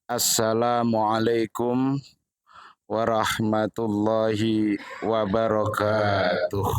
Assalamualaikum warahmatullahi wabarakatuh.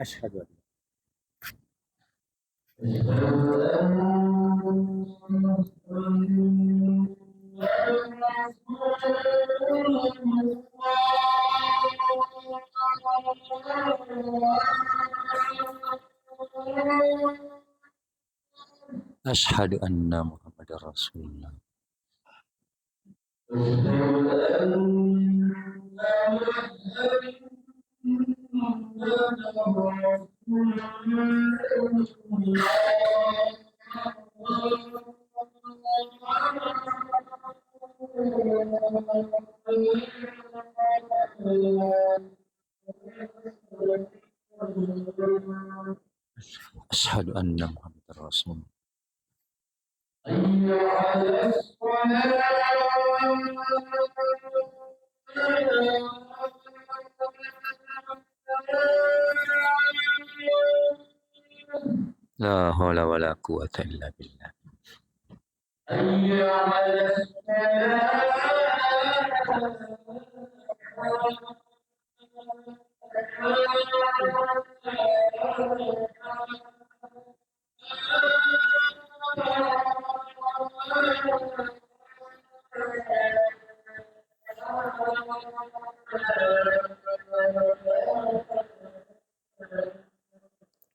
Asyhadu Asyhadu anna Muhammadar Rasulullah. Asyhadu anna Muhammadar Rasulullah. La haula wala quwwata illa billah.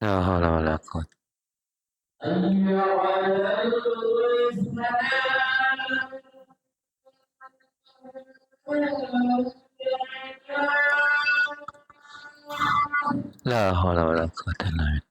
La haula wala quwwata. La haula wala quwwata illa billah.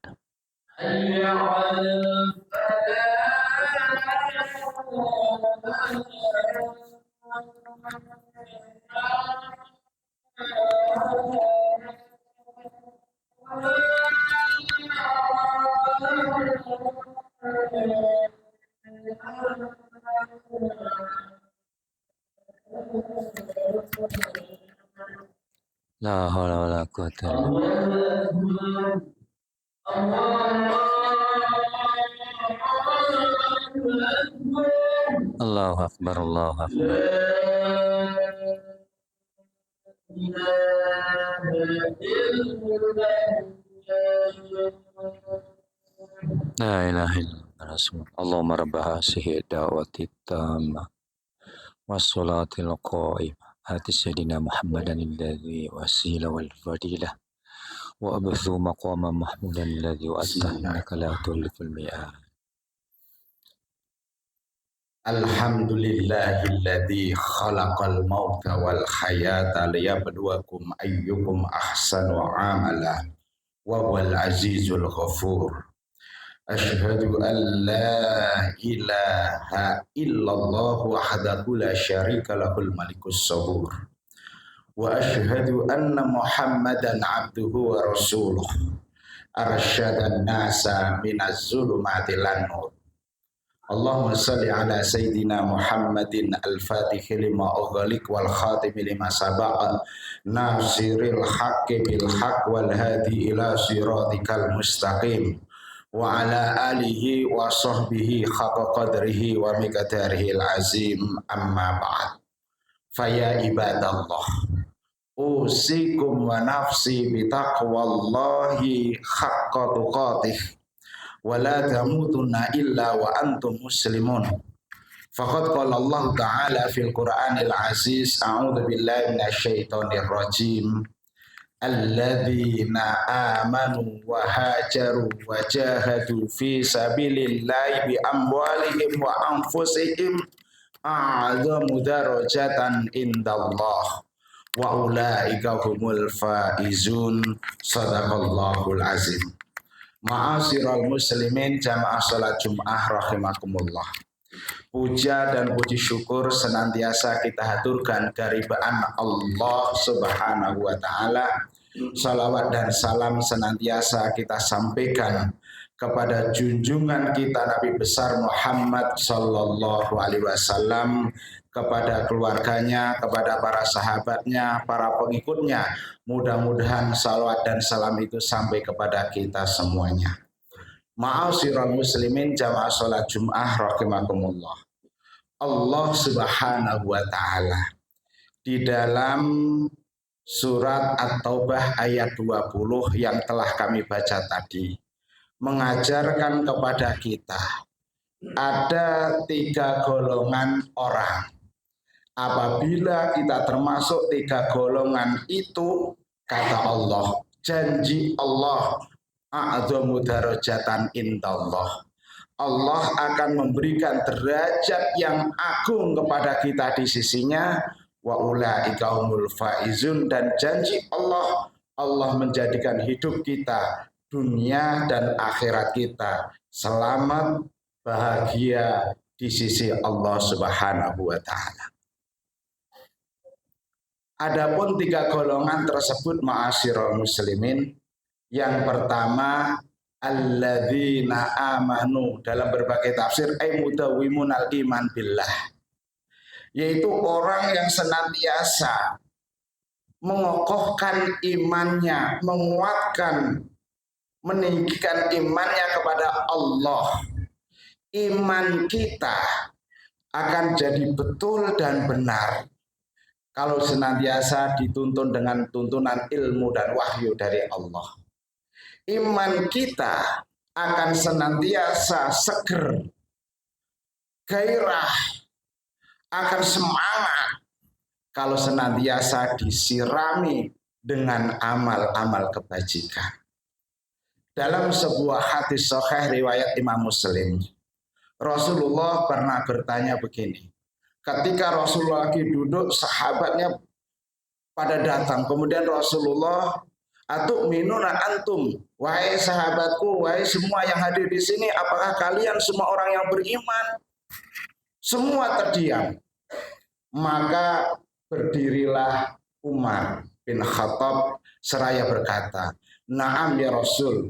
La haula wala quwwata illa billah. Allahu akbar, Allahu akbar. La ilaha illallah rasul. Allahumma rabb hadhihi da'wati tammah wassalatil qa'imah. Hati sayyidina Muhammadan alladhi wasila wal fadilah wa abthu maqama mahmudan alladhi wa'atta innaka la tuliful mi'ad. Alhamdulillahilladzi khalaqal mauta wal hayata liyabluwakum ayyukum ahsanu amala wa huwal azizul ghafur. Asyhadu an la ilaha illallah wahdahu la syarika lahul malikus sabur. Wa asyhadu anna Muhammadan abduhu wa rasuluh. Arsyadan nasa minaz zulumati lan nur. Allahumma salli ala Sayyidina Muhammadin al-Fatih lima ughliq wal khatim lima sabaqa nasiril haqqi bil haqq wal hadi ila siratikal mustaqim wa ala alihi wa sahbihi haqqa qadrihi wa miqdarihi al-azim amma ba'd. Faya ibadallah, usikum wa nafsi bitaqwallahi haqqa tuqatih wa la tamutunna illa wa antum muslimun. Faqad qala Allah Ta'ala fil Qur'anil Aziz, a'udzu billahi minasyaitonir rajim. Alladzina amanu wa hajaru wa jahadu fi sabilillahi bi amwalihim wa anfusihim a'zamu darajatan indallah wa ulaika humul faizun. Sadaqallahul azim. Ma'asyiral muslimin jamaah salat Jumat rahimakumullah. Puja dan puji syukur senantiasa kita haturkan kehadiran Allah Subhanahu wa taala. Salawat dan salam senantiasa kita sampaikan kepada junjungan kita Nabi besar Muhammad sallallahu alaihi wasallam, kepada keluarganya, kepada para sahabatnya, para pengikutnya. Mudah-mudahan salawat dan salam itu sampai kepada kita semuanya. Ma'asyiral muslimin jamaah salat Jumat rahimakumullah. Allah Subhanahu wa taala di dalam surat At-Taubah ayat 20 yang telah kami baca tadi mengajarkan kepada kita ada 3 golongan orang. Apabila kita termasuk 3 golongan itu, kata Allah, janji Allah, a'dhamu darajatan indallah, Allah akan memberikan derajat yang agung kepada kita di sisinya. Wa ulaika humul faizun, dan janji Allah, Allah menjadikan hidup kita, dunia dan akhirat kita selamat, bahagia di sisi Allah Subhanahu wa taala. Adapun 3 golongan tersebut ma'asyiral muslimin, yang pertama alladzina amanu, dalam berbagai tafsir ay mudawwimunal iman billah, yaitu orang yang senantiasa mengokohkan imannya, menguatkan, meninggikan imannya kepada Allah. Iman kita akan jadi betul dan benar kalau senantiasa dituntun dengan tuntunan ilmu dan wahyu dari Allah. Iman kita akan senantiasa seger, gairah, akan semangat kalau senantiasa disirami dengan amal-amal kebajikan. Dalam sebuah hadis sahih riwayat Imam Muslim, Rasulullah pernah bertanya begini. Ketika Rasulullah lagi duduk, sahabatnya pada datang. Kemudian Rasulullah, atu'minuna antum, wahai sahabatku, wahai semua yang hadir di sini, apakah kalian semua orang yang beriman? Semua terdiam. Maka berdirilah Umar bin Khattab seraya berkata, "Na'am ya Rasul,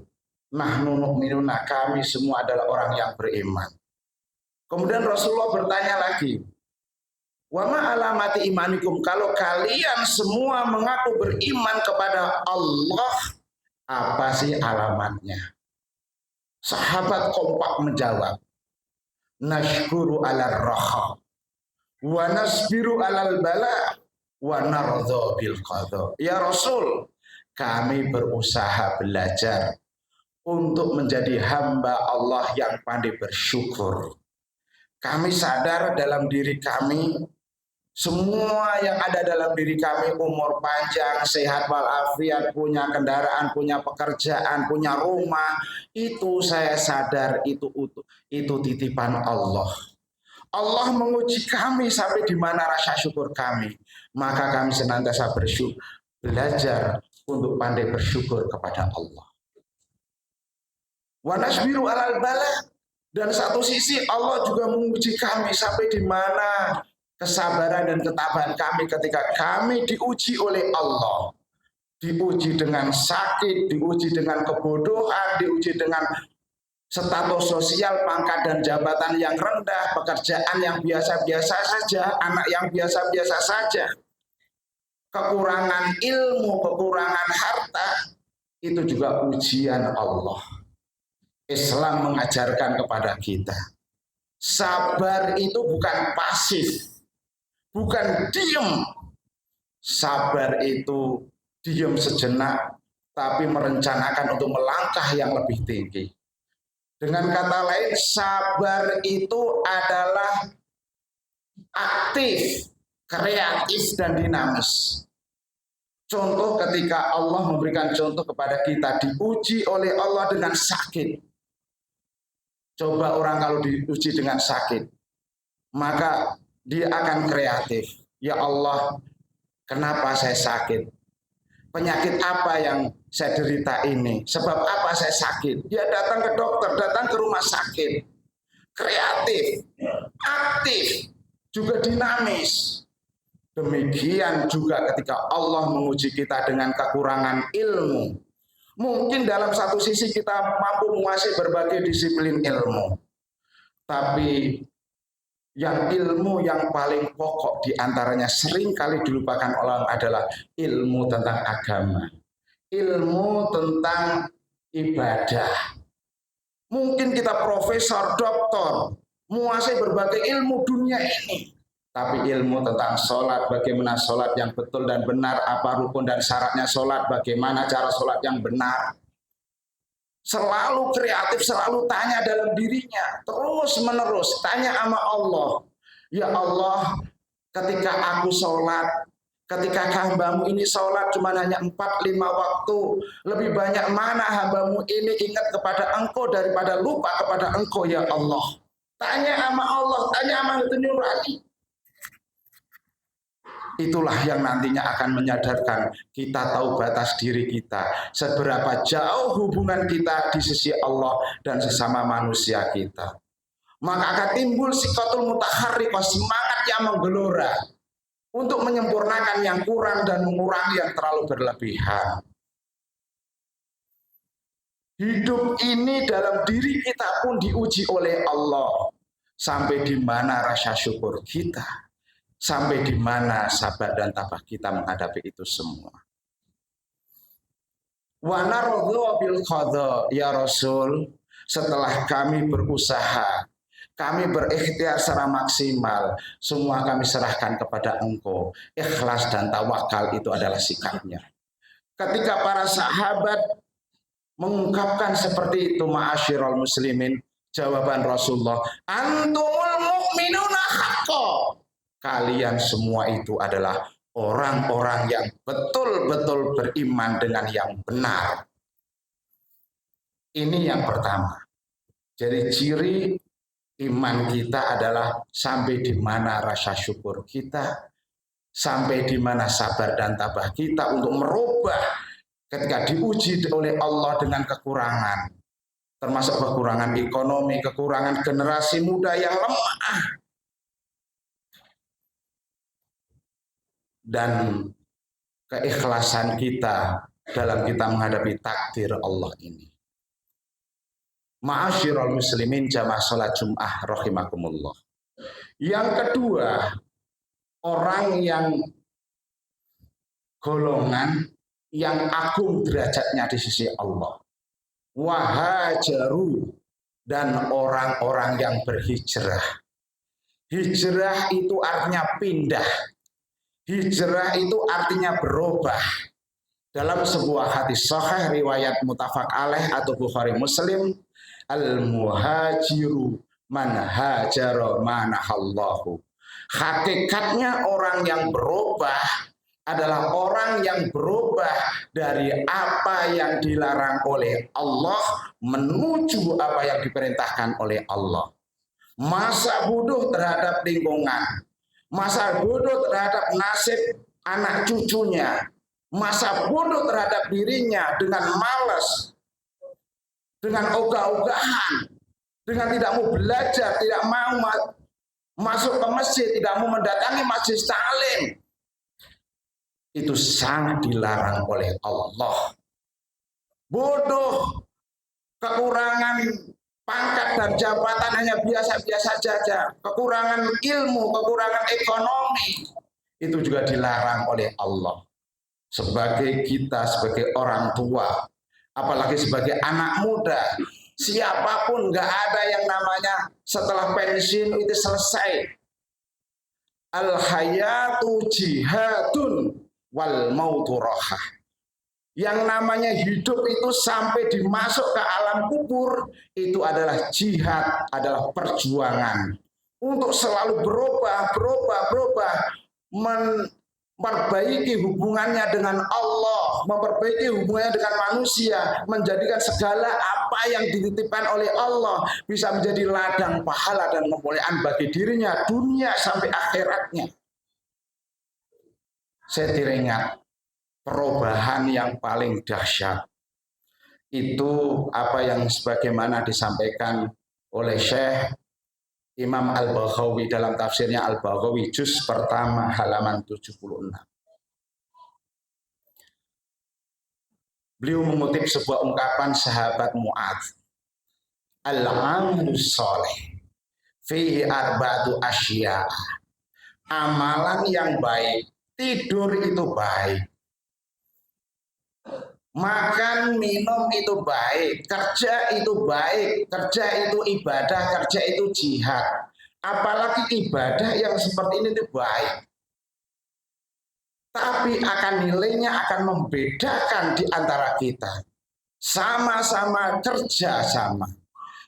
nahnu nu'minuna, kami semua adalah orang yang beriman." Kemudian Rasulullah bertanya lagi, "Wa ma alamati imanikum, kalau kalian semua mengaku beriman kepada Allah, apa sih alamatnya?" Sahabat kompak menjawab, "Nashkuru ala raha, wa nasbiru alal bala, wa nardha bil qadha." Ya Rasul, kami berusaha belajar untuk menjadi hamba Allah yang pandai bersyukur. Kami sadar dalam diri kami, semua yang ada dalam diri kami, umur panjang, sehat walafiat, punya kendaraan, punya pekerjaan, punya rumah, itu saya sadar itu titipan Allah. Allah menguji kami sampai di mana rasa syukur kami. Maka kami senantiasa bersyukur, belajar untuk pandai bersyukur kepada Allah. Wa nasbiru alal bala, dan satu sisi Allah juga menguji kami sampai di mana kesabaran dan ketabahan kami ketika kami diuji oleh Allah. Diuji dengan sakit, diuji dengan kebodohan, diuji dengan status sosial, pangkat dan jabatan yang rendah, pekerjaan yang biasa-biasa saja, anak yang biasa-biasa saja, kekurangan ilmu, kekurangan harta, itu juga ujian Allah. Islam mengajarkan kepada kita, sabar itu bukan pasif, bukan diem. Sabar itu diem sejenak, tapi merencanakan untuk melangkah yang lebih tinggi. Dengan kata lain, sabar itu adalah aktif, kreatif, dan dinamis. Contoh ketika Allah memberikan contoh kepada kita, diuji oleh Allah dengan sakit. Coba orang kalau diuji dengan sakit, maka dia akan kreatif. Ya Allah, kenapa saya sakit? Penyakit apa yang saya derita ini? Sebab apa saya sakit? Dia datang ke dokter, datang ke rumah sakit. Kreatif, aktif, juga dinamis. Demikian juga ketika Allah menguji kita dengan kekurangan ilmu. Mungkin dalam satu sisi kita mampu menguasai berbagai disiplin ilmu. Tapi yang ilmu yang paling pokok diantaranya sering kali dilupakan orang adalah ilmu tentang agama, ilmu tentang ibadah. Mungkin kita profesor, doktor, menguasai berbagai ilmu dunia ini, tapi ilmu tentang sholat, bagaimana sholat yang betul dan benar, apa rukun dan syaratnya sholat, bagaimana cara sholat yang benar, selalu kreatif, selalu tanya dalam dirinya, terus menerus tanya sama Allah. Ya Allah, ketika aku sholat, ketika hambamu ini sholat cuma hanya 4-5 waktu, lebih banyak mana hambamu ini ingat kepada engkau daripada lupa kepada engkau ya Allah. Tanya sama Allah, tanya sama hati nurani. Itulah yang nantinya akan menyadarkan kita tahu batas diri kita, seberapa jauh hubungan kita di sisi Allah dan sesama manusia kita. Maka akan timbul sikotul mutaharrikah, semangat yang menggelora untuk menyempurnakan yang kurang dan mengurangi yang terlalu berlebihan. Hidup ini dalam diri kita pun diuji oleh Allah. Sampai di mana rasa syukur kita? Sampai di mana sabar dan tabah kita menghadapi itu semua. Wa naradhu bil qadha, ya Rasul, setelah kami berusaha, kami berikhtiar secara maksimal, semua kami serahkan kepada Engkau. Ikhlas dan tawakal itu adalah sikapnya. Ketika para sahabat mengungkapkan seperti itu, ma'asyiral muslimin, jawaban Rasulullah, antumul mu'minuna haqqo. Kalian semua itu adalah orang-orang yang betul-betul beriman dengan yang benar. Ini yang pertama. Jadi ciri iman kita adalah sampai di mana rasa syukur kita, sampai di mana sabar dan tabah kita untuk merubah ketika diuji oleh Allah dengan kekurangan, termasuk kekurangan ekonomi, kekurangan generasi muda yang lemah, dan keikhlasan kita dalam kita menghadapi takdir Allah ini. Ma'asyiral muslimin jamaah salat Jum'ah rahimakumullah. Yang kedua, orang yang golongan yang agung derajatnya di sisi Allah. Wahajaru, dan orang-orang yang berhijrah. Hijrah itu artinya pindah. Hijrah itu artinya berubah. Dalam sebuah hadis sahih riwayat muttafaq alaih atau Bukhari Muslim, al-muhajiru man hajara manahallahu. Hakikatnya orang yang berubah adalah orang yang berubah dari apa yang dilarang oleh Allah menuju apa yang diperintahkan oleh Allah. Masa bodoh terhadap lingkungan, masa bodoh terhadap nasib anak cucunya, masa bodoh terhadap dirinya dengan malas, dengan ogah-ogahan, dengan tidak mau belajar, tidak mau masuk ke masjid, tidak mau mendatangi masjid taklim. Itu sangat dilarang oleh Allah. Bodoh, kekurangan pangkat dan jabatan hanya biasa-biasa saja, kekurangan ilmu, kekurangan ekonomi, itu juga dilarang oleh Allah. Sebagai kita, sebagai orang tua, apalagi sebagai anak muda, siapapun nggak ada yang namanya setelah pensiun itu selesai. Al-hayatu jihadun wal mautu rohah. Yang namanya hidup itu sampai dimasuk ke alam kubur, itu adalah jihad, adalah perjuangan untuk selalu berubah, memperbaiki hubungannya dengan Allah, memperbaiki hubungannya dengan manusia, menjadikan segala apa yang dititipkan oleh Allah bisa menjadi ladang pahala dan kemuliaan bagi dirinya, dunia sampai akhiratnya. Saya teringat perubahan yang paling dahsyat itu apa yang sebagaimana disampaikan oleh Syekh Imam Al-Baghawi dalam tafsirnya Al-Baghawi juz pertama halaman 76. Beliau mengutip sebuah ungkapan sahabat Mu'adz, al-amalu sholih fihi arba'atu asya. Amalan yang baik, tidur itu baik, makan minum itu baik, kerja itu baik, kerja itu ibadah, kerja itu jihad. Apalagi ibadah yang seperti ini itu baik. Tapi akan nilainya akan membedakan di antara kita. Sama-sama kerja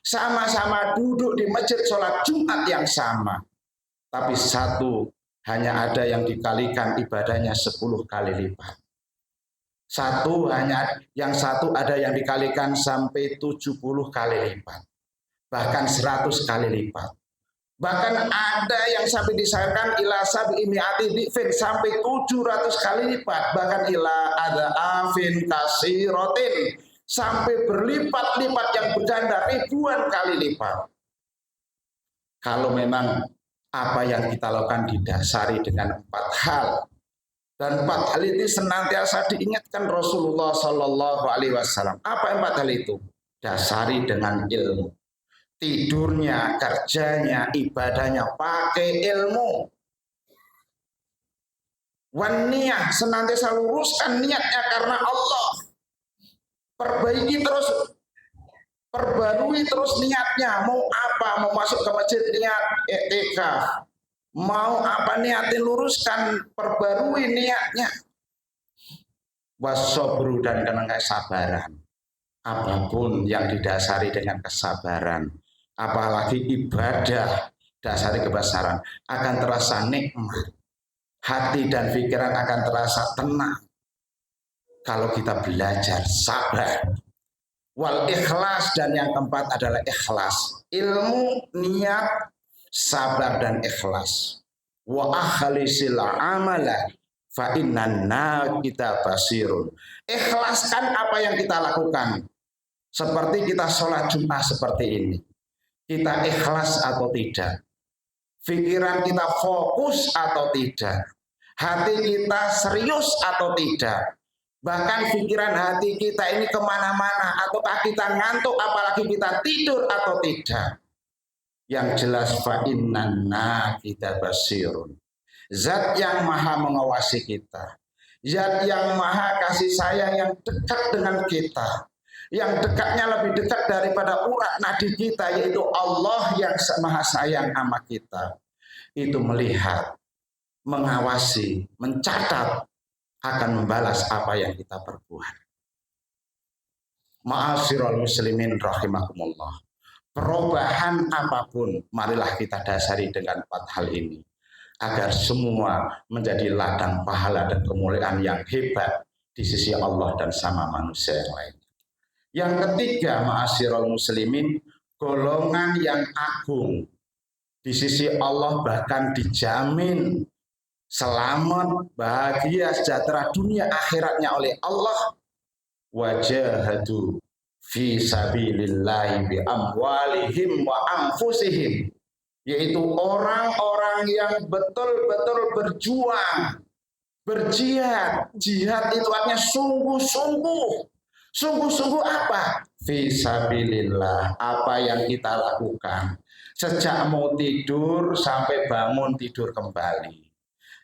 sama-sama duduk di masjid sholat Jumat yang sama. Tapi satu hanya ada yang dikalikan ibadahnya 10 kali lipat. Yang satu ada yang dikalikan sampai 70 kali lipat. Bahkan 100 kali lipat. Bahkan ada yang sampai disayangkan ila sab'i mi'ati dhifin sampai 700 kali lipat. Bahkan ila ada afin kasiratin sampai berlipat-lipat yang berganda ribuan kali lipat. Kalau memang apa yang kita lakukan didasari dengan 4 hal. Dan 4 hal ini senantiasa diingatkan Rasulullah Shallallahu Alaihi Wasallam. Apa 4 hal itu? Dasari dengan ilmu. Tidurnya, kerjanya, ibadahnya pakai ilmu. Wan niyah, senantiasa luruskan niatnya karena Allah. Perbaiki terus, perbarui terus niatnya. Mau apa? Mau masuk ke masjid niat i'tikaf. Mau apa niatin luruskan, perbarui niatnya. Wasobru dan dengan kesabaran. Apapun yang didasari dengan kesabaran, apalagi ibadah dasari kebesaran, akan terasa nikmat. Hati dan pikiran akan terasa tenang. Kalau kita belajar sabar. Wal ikhlas, dan yang keempat adalah ikhlas. Ilmu, niat, sabar dan ikhlas. Wa akhlisil amala fa inna kita basirun. Ikhlaskan apa yang kita lakukan. Seperti kita sholat Jumat seperti ini. Kita ikhlas atau tidak? Pikiran kita fokus atau tidak? Hati kita serius atau tidak? Bahkan pikiran hati kita ini kemana-mana. Ataukah kita ngantuk apalagi kita tidur atau tidak? Yang jelas fa inna kita basirun. Zat yang maha mengawasi kita. Zat yang maha kasih sayang yang dekat dengan kita. Yang dekatnya lebih dekat daripada urat nadi kita, yaitu Allah yang maha sayang sama kita. Itu melihat, mengawasi, mencatat, akan membalas apa yang kita perbuat. Ma'asyiral muslimin rahimakumullah. Perubahan apapun, marilah kita dasari dengan 4 hal ini. Agar semua menjadi ladang pahala dan kemuliaan yang hebat di sisi Allah dan sama manusia yang lain. Yang ketiga, ma'asyiral muslimin, golongan yang agung di sisi Allah, bahkan dijamin selamat, bahagia, sejahtera dunia akhiratnya oleh Allah. Wajahadu fi sabilillahi bi amwalihim wa anfusihim, yaitu orang-orang yang betul-betul berjuang, berjihad. Jihad itu artinya sungguh-sungguh. Sungguh-sungguh apa? Fisabilillah. Apa yang kita lakukan. Sejak mau tidur sampai bangun tidur kembali.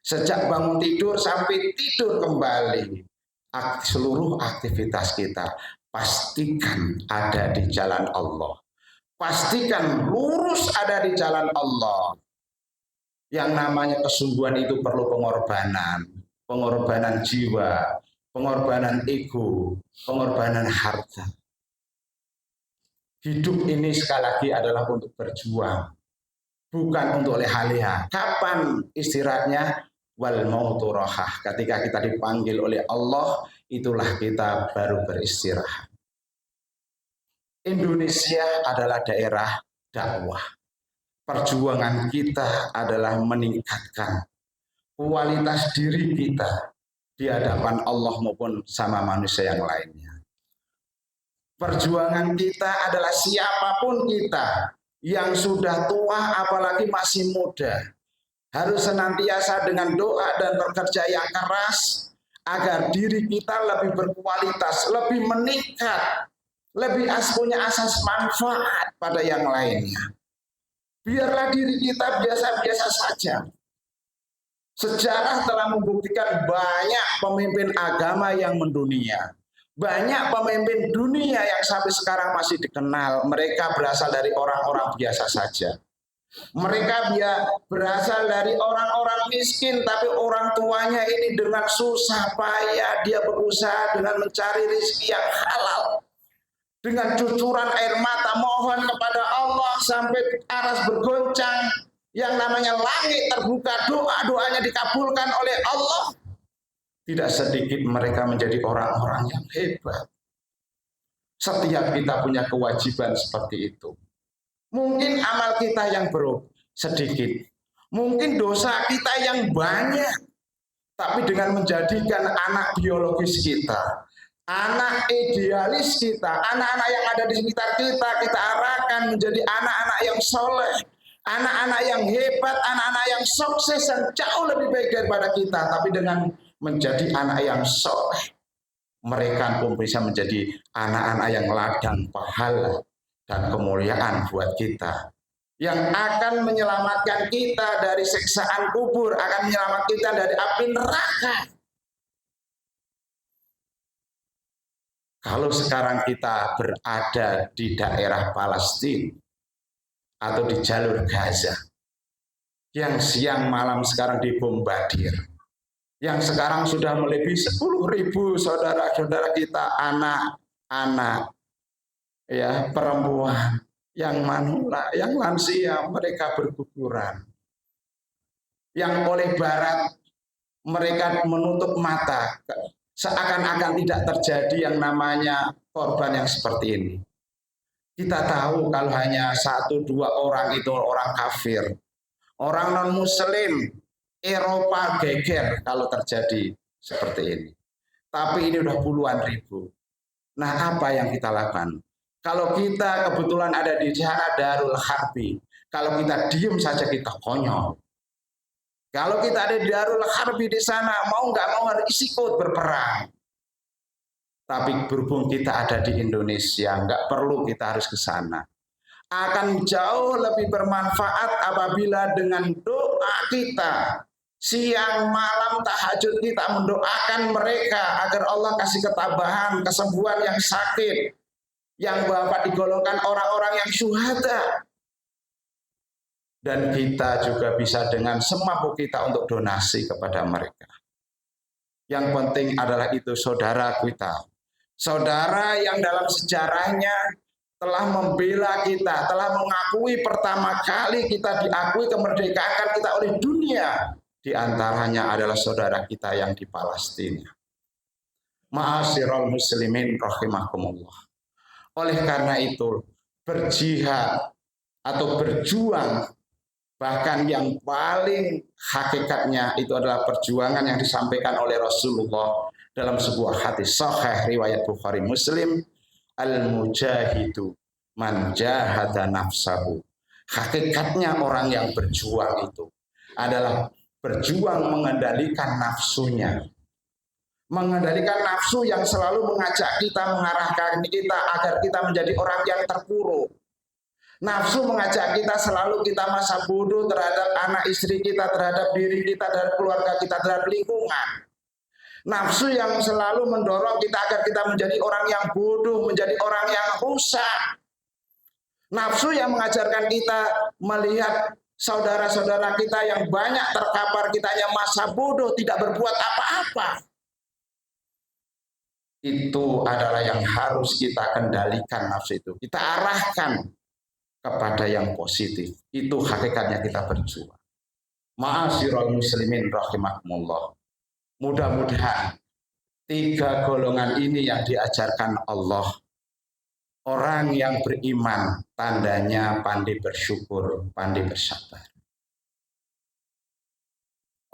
Sejak bangun tidur sampai tidur kembali. Seluruh aktivitas kita pastikan ada di jalan Allah. Pastikan lurus ada di jalan Allah. Yang namanya kesungguhan itu perlu pengorbanan. Pengorbanan jiwa, pengorbanan ego, pengorbanan harta. Hidup ini sekali lagi adalah untuk berjuang, bukan untuk leha-leha. Kapan istirahatnya? Wal mautu rohah. Ketika kita dipanggil oleh Allah, itulah kita baru beristirahat. Indonesia adalah daerah dakwah. Perjuangan kita adalah meningkatkan kualitas diri kita di hadapan Allah maupun sama manusia yang lainnya. Perjuangan kita adalah siapapun kita, yang sudah tua apalagi masih muda, harus senantiasa dengan doa dan bekerja yang keras agar diri kita lebih berkualitas, lebih meningkat, lebih punya asas manfaat pada yang lainnya. Biarlah diri kita biasa-biasa saja. Sejarah telah membuktikan banyak pemimpin agama yang mendunia. Banyak pemimpin dunia yang sampai sekarang masih dikenal. Mereka berasal dari orang-orang biasa saja. Mereka berasal dari orang-orang miskin, tapi orang tuanya ini dengan susah payah dia berusaha dengan mencari rezeki yang halal. Dengan cucuran air mata mohon kepada Allah sampai aras bergoncang, yang namanya langit terbuka, doa-doanya dikabulkan oleh Allah. Tidak sedikit mereka menjadi orang-orang yang hebat. Setiap kita punya kewajiban seperti itu. Mungkin amal kita yang sedikit, mungkin dosa kita yang banyak, tapi dengan menjadikan anak biologis kita, anak idealis kita, anak-anak yang ada di sekitar kita, kita arahkan menjadi anak-anak yang soleh, anak-anak yang hebat, anak-anak yang sukses dan jauh lebih baik daripada kita. Tapi dengan menjadi anak yang soleh, mereka pun bisa menjadi anak-anak yang ladang pahala dan kemuliaan buat kita, yang akan menyelamatkan kita dari siksaan kubur, akan menyelamatkan kita dari api neraka. Kalau sekarang kita berada di daerah Palestina atau di jalur Gaza, yang siang malam sekarang dibombardir, yang sekarang sudah melebihi 10.000 saudara-saudara kita, anak-anak, ya, perempuan, yang manula, yang lansia, mereka berguguran. Yang oleh Barat mereka menutup mata, seakan-akan tidak terjadi yang namanya korban yang seperti ini. Kita tahu kalau hanya 1-2 orang itu orang kafir, orang non-muslim, Eropa geger kalau terjadi seperti ini. Tapi ini udah puluhan ribu. Nah, apa yang kita lakukan? Kalau kita kebetulan ada di sana Darul Harbi, kalau kita diem saja kita konyol. Kalau kita ada di Darul Harbi di sana, mau nggak mau harus ikut berperang. Tapi berhubung kita ada di Indonesia, nggak perlu kita harus ke sana. Akan jauh lebih bermanfaat apabila dengan doa kita, siang malam tahajud kita mendoakan mereka agar Allah kasih ketabahan, kesembuhan yang sakit, yang Bapak digolongkan orang-orang yang syuhada. Dan kita juga bisa dengan semampu kita untuk donasi kepada mereka. Yang penting adalah itu saudara kita. Saudara yang dalam sejarahnya telah membela kita, telah mengakui pertama kali kita diakui kemerdekaan kita oleh dunia. Di antaranya adalah saudara kita yang di Palestina. Ma'asyiral muslimin rahimakumullah. Oleh karena itu, berjihad atau berjuang, bahkan yang paling hakikatnya itu adalah perjuangan yang disampaikan oleh Rasulullah dalam sebuah hadis sahih riwayat Bukhari Muslim, al-mujahidu man jahada nafsahu. Hakikatnya orang yang berjuang itu adalah berjuang mengendalikan nafsunya. mengendalikan nafsu yang selalu mengajak kita, mengarahkan kita agar kita menjadi orang yang terpuruk. Nafsu mengajak kita selalu kita masa bodoh terhadap anak istri kita, terhadap diri kita, terhadap keluarga kita, terhadap lingkungan. Nafsu yang selalu mendorong kita agar kita menjadi orang yang bodoh, menjadi orang yang rusak. Nafsu yang mengajarkan kita melihat saudara-saudara kita yang banyak terkapar, kita hanya masa bodoh, tidak berbuat apa-apa. Itu adalah yang harus kita kendalikan nafsu itu. Kita arahkan kepada yang positif. Itu hakikatnya kita berjuang. Ma'asyiral muslimin rahimakumullah. Mudah-mudahan 3 golongan ini yang diajarkan Allah. Orang yang beriman, tandanya pandai bersyukur, pandai bersabar.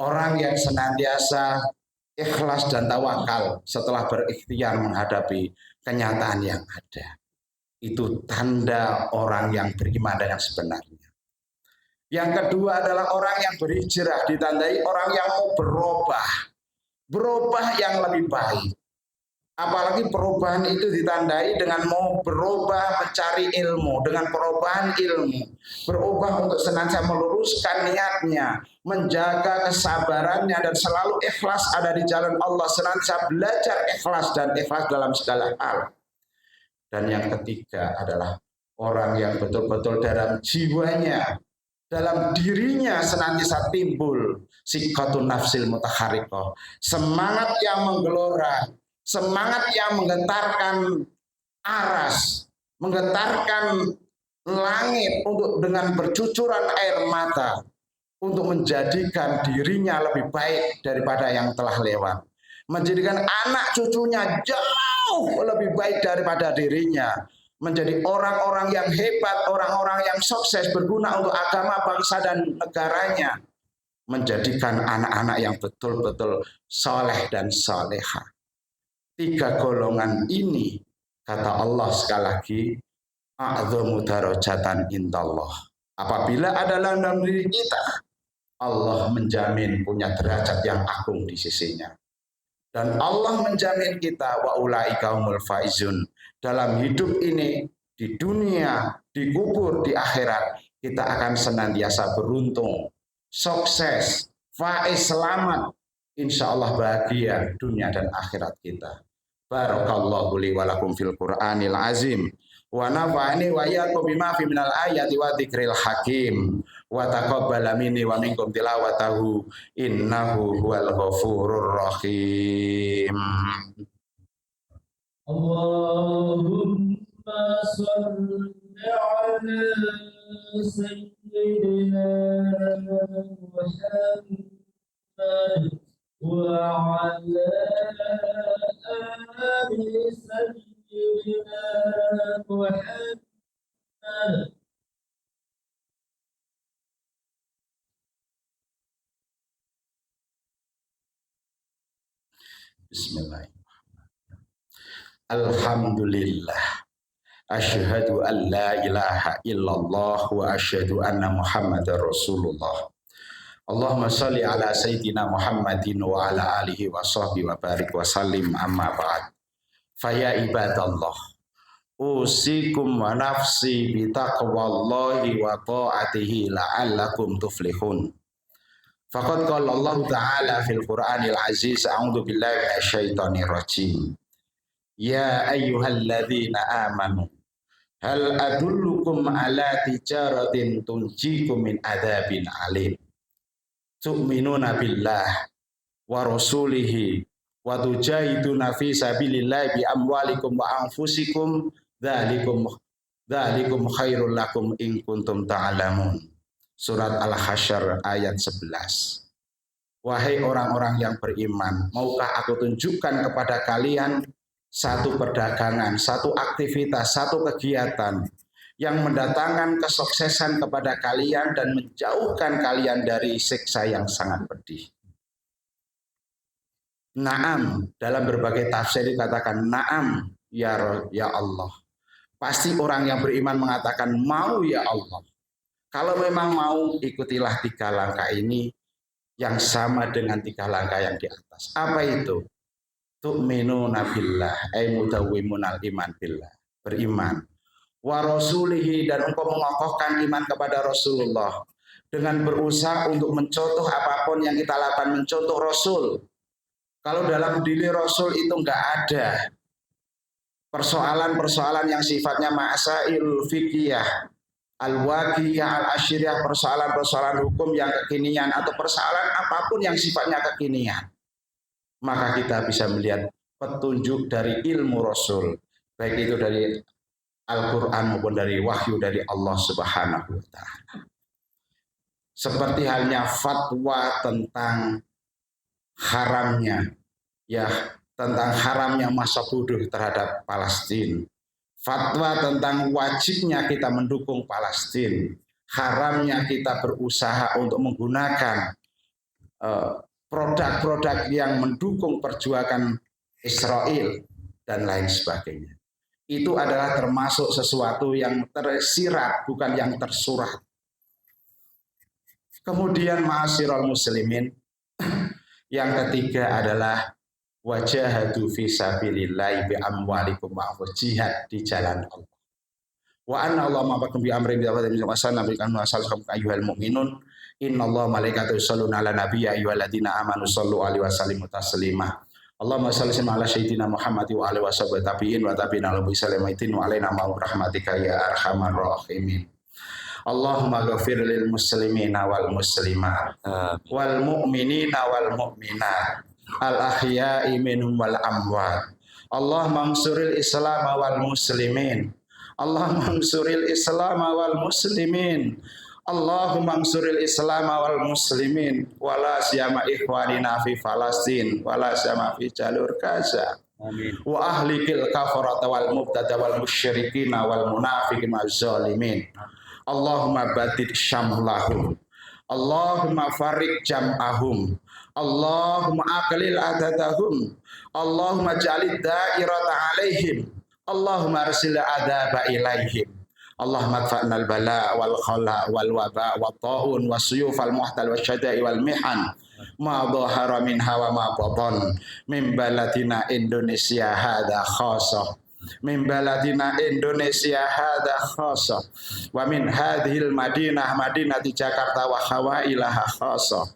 Orang yang senantiasa ikhlas dan tawakal setelah berikhtiar menghadapi kenyataan yang ada. Itu tanda orang yang beriman dan yang sebenarnya. Yang kedua adalah orang yang berhijrah, ditandai orang yang mau berubah yang lebih baik. Apalagi perubahan itu ditandai dengan mau berubah mencari ilmu, dengan perubahan ilmu, berubah untuk senantiasa meluruskan niatnya, menjaga kesabarannya dan selalu ikhlas ada di jalan Allah, senantiasa belajar ikhlas dan ikhlas dalam segala hal. Dan yang ketiga adalah orang yang betul-betul dalam jiwanya, dalam dirinya senantiasa timbul sikatun nafsil mutaharrikoh, semangat yang menggelora, semangat yang menggetarkan aras, menggetarkan langit untuk dengan bercucuran air mata untuk menjadikan dirinya lebih baik daripada yang telah lewat, menjadikan anak cucunya jauh lebih baik daripada dirinya, menjadi orang-orang yang hebat, orang-orang yang sukses berguna untuk agama, bangsa dan negaranya, menjadikan anak-anak yang betul-betul soleh dan soleha. 3 golongan ini, kata Allah sekali lagi, a'dhamu darajatan indallah. Apabila ada dalam diri kita, Allah menjamin punya derajat yang agung di sisinya. Dan Allah menjamin kita wa ulaika humul faizun. Dalam hidup ini, di dunia, di kubur, di akhirat, kita akan senantiasa beruntung, sukses, faiz, selamat, insya Allah bahagia dunia dan akhirat kita. Barakallahu li wa lakum fil Qur'anil azim wa nafa'ani wa iyyakum bima fi minal ayati wa dzikril hakim wa taqabbala minni wa minkum tilawatahu innahu huwal ghafurur rahim. Allahumma salli ala sayyidina Muhammad وعلى آل سيدنا محمد. Bismillahirrahmanirrahim. Alhamdulillah. Asyhadu an la ilaha illallah wa asyhadu anna Muhammadar Rasulullah. Allahumma salli ala sayyidina Muhammadin wa ala alihi wa sahbihi wa barik wa sallim amma ba'd. Faya ibadallah, usikum wa nafsi bi taqwallahi wa ta'atihi la'allakum tuflihun. Faqad qala Allah ta'ala fil Qur'anil aziz, a'udzu billahi minasyaitonir rajim. Ya ayyuhalladzina amanu hal adullukum ala tijaratin tunjikum min adzabin alim. Tu'minuna billah wa rasulihi wa tujahiduna fi sabilillah bi amwalikum wa anfusikum dzalikum khairul lakum in kuntum ta'lamun. Surat Al-Hasyr ayat 11. Wahai orang-orang yang beriman, maukah aku tunjukkan kepada kalian satu perdagangan, satu aktivitas, satu kegiatan yang mendatangkan kesuksesan kepada kalian dan menjauhkan kalian dari siksa yang sangat pedih. Naam, dalam berbagai tafsir dikatakan naam ya Allah. Pasti orang yang beriman mengatakan mau ya Allah. Kalau memang mau, ikutilah 3 langkah ini yang sama dengan 3 langkah yang di atas. Apa itu? tu'minuna billah ay mudawwimunal iman billah, beriman, wa rasulihi, dan engkau mengokohkan iman kepada Rasulullah dengan berusaha untuk mencontoh apapun yang kita lakukan, mencontoh Rasul. Kalau dalam diri Rasul itu enggak ada persoalan-persoalan yang sifatnya masail fikih, al-waqiyah, al-asyiriyah, persoalan-persoalan hukum yang kekinian atau persoalan apapun yang sifatnya kekinian, maka kita bisa melihat petunjuk dari ilmu Rasul, baik itu dari Al-Quran maupun dari wahyu dari Allah Subhanahu wa Ta'ala. Seperti halnya fatwa tentang haramnya, tentang haramnya masa bodoh terhadap Palestina, fatwa tentang wajibnya kita mendukung Palestina, haramnya kita berusaha untuk menggunakan produk-produk yang mendukung perjuangan Israel dan lain sebagainya. Itu adalah termasuk sesuatu yang tersirat, bukan yang tersurat. Kemudian ma'asyiral muslimin, yang ketiga adalah wajahadu fi sabilillahi bi amwalikum wa jihad di jalan Allah. Wa anna Allah ma'akum bi amri bi wasallam bi ayyuhal mu'minun innallaha malaikatahu yusholluna 'alan nabiyyi ayyuhalladzina amanu shollu 'alaihi wa sallimu taslima. Allahumma shalli ala sayyidina Muhammad wa alihi washabihi tabi'in wa tabi'in ala bi salamatin wa alaina ma rahmatika ya arhamar rahimin. Allahumma ghafir lil muslimina wal muslimat wal mu'minina wal mu'minat al ahya'i minhum wal amwat. Allahumma ansuril islam wal muslimin. Allahumma ansuril islam wal muslimin. Allahumma ansuril islam wal muslimin wala siyama ikhwanina fi Falastin wala siyama fi jalur Gaza. Amin. Wa ahlikil kafarata wal mubtada wal musyrikin wal munafiqin wal zalimin. Allahumma batid syamlahum. Allahumma farik jam'ahum. Allahumma aqlil adadahum. Allahumma jalid da'irata alaihim. Allahumma arsil adaba ilaihim. Allahumma adfa'na al-bala wal khala wal waba wal ta'un was suyuf al muhtal was syada'i wal mihan ma dhahara minha wa ma batan min baladina Indonesia hadza khassah, min baladina Indonesia hadza khassah, wa min hadhil madinah madinati Jakarta wa hawailaha khassah,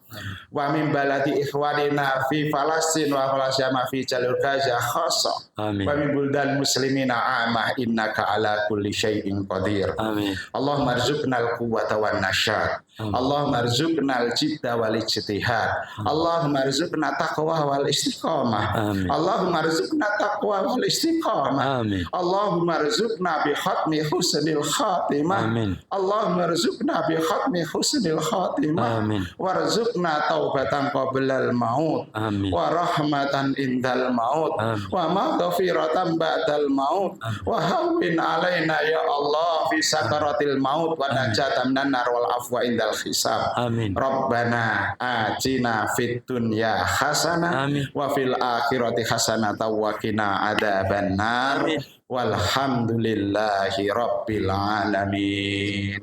wa min baladi ikhwanina fi Falastin wa Falastin fi jalur Gaza khassah. Amin. Wa min buldal muslimina amah innaka ala kulli syai'in qadir. Amin. Allahumma arzuqnal quwwata wan nasyad. Allahumma arzuqnal jidda wal ijtihad. Allahumma arzuqna taqwa wal istiqamah. Amin. Allahumma arzuqna taqwa wal istiqamah. Amin. Allahumma arzuqna bi khatmi husnil khatimah. Amin. Allahumma arzuqna bi khatmi husnil khatimah. Amin. Warzuqna taubatan qablal maut. Amin. Wa rahmatan indal maut. Amin. Wa maghfiratan ba'dal maut. Wa hawwin alaina ya Allah fi sakaratil maut wa najatan minan nar wal afwa indal hisab. Amin. Rabbana atina fid dunya hasanah wa fil akhirati hasanah wa qina adzaban nar. Walhamdulillahi rabbil alamin.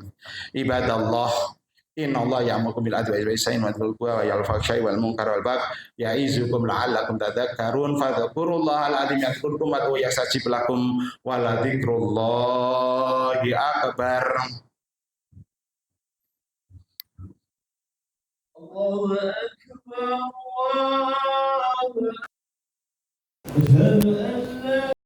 Ibadallah, innallaha ya'murukum bil adli wal ihsani wa yanhal 'anil fahsya'i wal munkari wal baghi ya'izukum la'allakum tadhakkarun fadhkurullahal 'azim yadhkurkum wa yastajib lakum wa la dzikrullahi akbar. Allahu akbar. Allahu akbar.